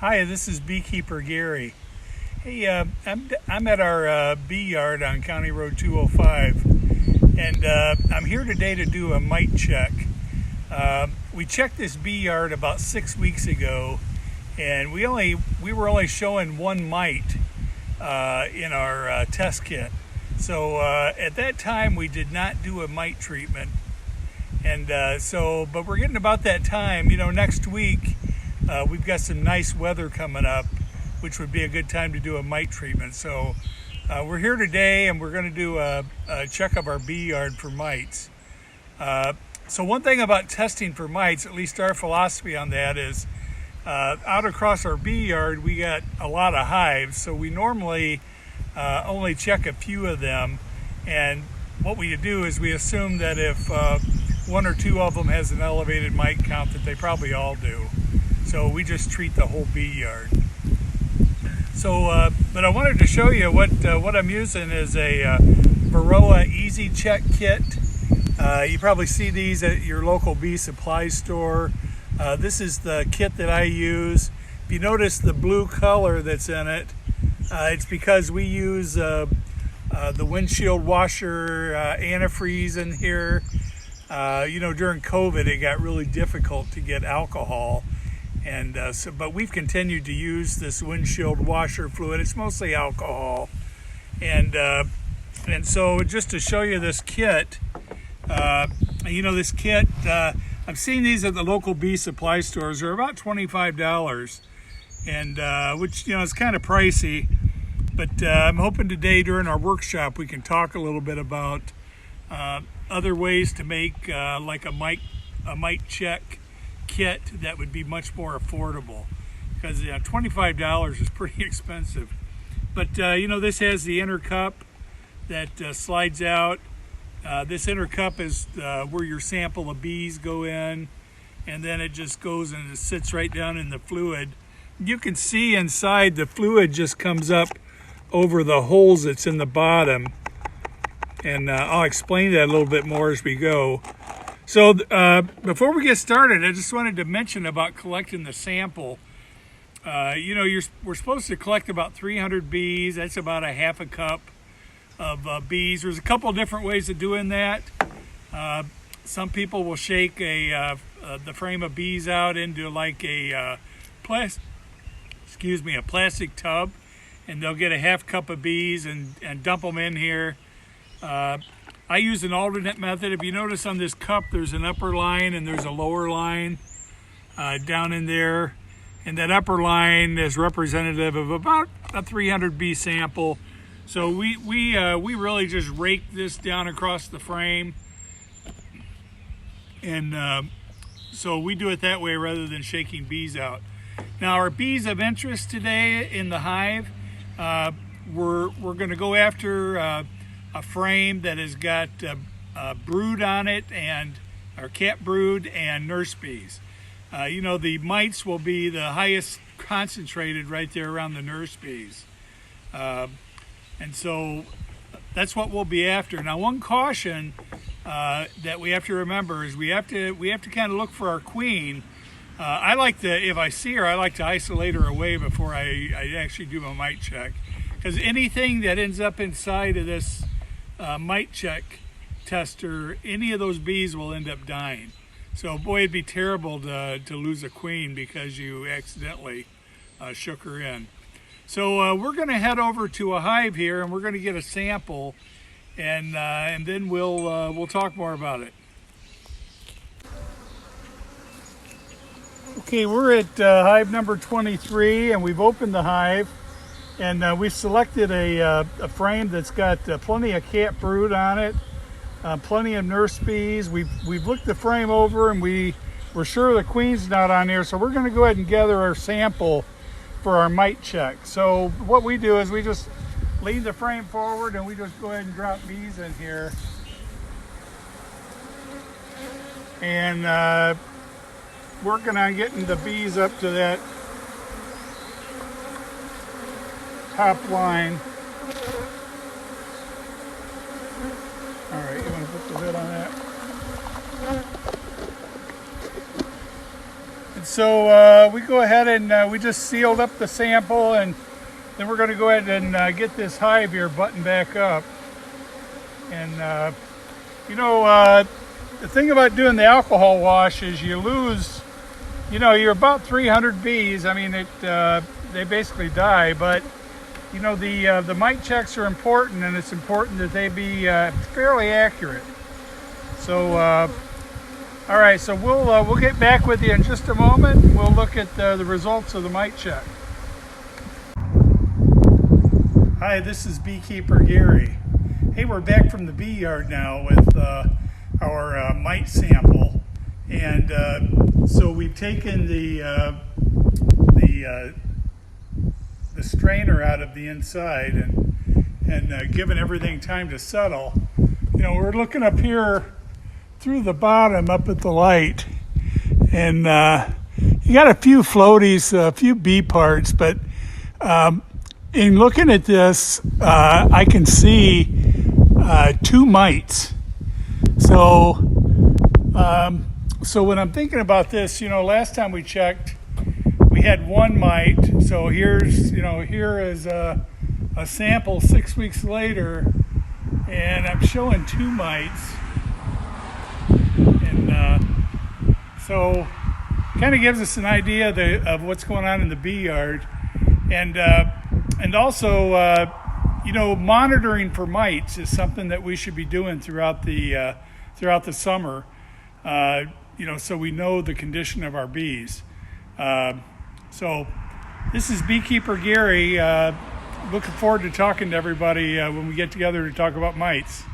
Hi, this is Beekeeper Gary. Hey, I'm at our bee yard on County Road 205, and I'm here today to do a mite check. We checked this bee yard about 6 weeks ago, and we were only showing one mite in our test kit. So at that time, we did not do a mite treatment, and but we're getting about that time. You know, next week we've got some nice weather coming up, which would be a good time to do a mite treatment. So we're here today, and we're going to do a check of our bee yard for mites. So one thing about testing for mites, at least our philosophy on that is, out across our bee yard, we got a lot of hives, so we normally only check a few of them. And what we do is we assume that if one or two of them has an elevated mite count, that they probably all do. So we just treat the whole bee yard. So, but I wanted to show you what I'm using is a Varroa Easy Check Kit. You probably see these at your local bee supply store. This is the kit that I use. If you notice the blue color that's in it, it's because we use the windshield washer antifreeze in here. You know, during COVID, it got really difficult to get alcohol. And but we've continued to use this windshield washer fluid. It's mostly alcohol, and so just to show you this kit, you know, this kit, I've seen these at the local bee supply stores. They're about $25, and which, you know, is kind of pricey. But I'm hoping today during our workshop we can talk a little bit about other ways to make like a mite check kit that would be much more affordable, because $25 is pretty expensive. But you know, this has the inner cup that slides out. This inner cup is where your sample of bees go in, and then it just goes and it sits right down in the fluid. You can see inside the fluid just comes up over the holes that's in the bottom, and I'll explain that a little bit more as we go. So before we get started, I just wanted to mention about collecting the sample. You know, we're supposed to collect about 300 bees. That's about a half a cup of bees. There's a couple different ways of doing that. Some people will shake the frame of bees out into like a plastic tub, and they'll get a half cup of bees and dump them in here. I use an alternate method. If you notice on this cup, there's an upper line and there's a lower line down in there. And that upper line is representative of about a 300 bee sample. So we really just rake this down across the frame. And so we do it that way rather than shaking bees out. Now, our bees of interest today in the hive, we're going to go after a frame that has got brood on it, or cat brood and nurse bees. You know, the mites will be the highest concentrated right there around the nurse bees. And so that's what we'll be after. Now, one caution that we have to remember is we have to kind of look for our queen. I like to, if I see her, I like to isolate her away before I actually do my mite check, because anything that ends up inside of this mite check tester, any of those bees will end up dying. So boy, it'd be terrible to lose a queen because you accidentally shook her in. So we're going to head over to a hive here, and we're going to get a sample, and then we'll talk more about it. Okay, we're at hive number 23, and we've opened the hive. And we've selected a frame that's got plenty of cat brood on it, plenty of nurse bees. We've looked the frame over, and we're sure the queen's not on here. So we're going to go ahead and gather our sample for our mite check. So what we do is we just lean the frame forward, and we just go ahead and drop bees in here. And working on getting the bees up to that top line. All right, you want to put the lid on that? And good. So we go ahead and we just sealed up the sample, and then we're going to go ahead and get this hive here buttoned back up. And the thing about doing the alcohol wash is you lose, you're about 300 bees. I mean, they basically die, but the mite checks are important, and it's important that they be fairly accurate. So, all right, so we'll get back with you in just a moment. We'll look at the results of the mite check. Hi, this is beekeeper Gary. Hey, we're back from the bee yard now with our mite sample, and so we've taken the strainer out of the inside and given everything time to settle. We're looking up here through the bottom up at the light, and you got a few floaties, a few bee parts, but in looking at this, I can see 2 mites. So when I'm thinking about this, last time we checked, we had 1 mite. So here is a sample 6 weeks later, and I'm showing 2 mites. And so kind of gives us an idea of what's going on in the bee yard, and also monitoring for mites is something that we should be doing throughout the summer. So we know the condition of our bees. So this is beekeeper Gary. Looking forward to talking to everybody when we get together to talk about mites.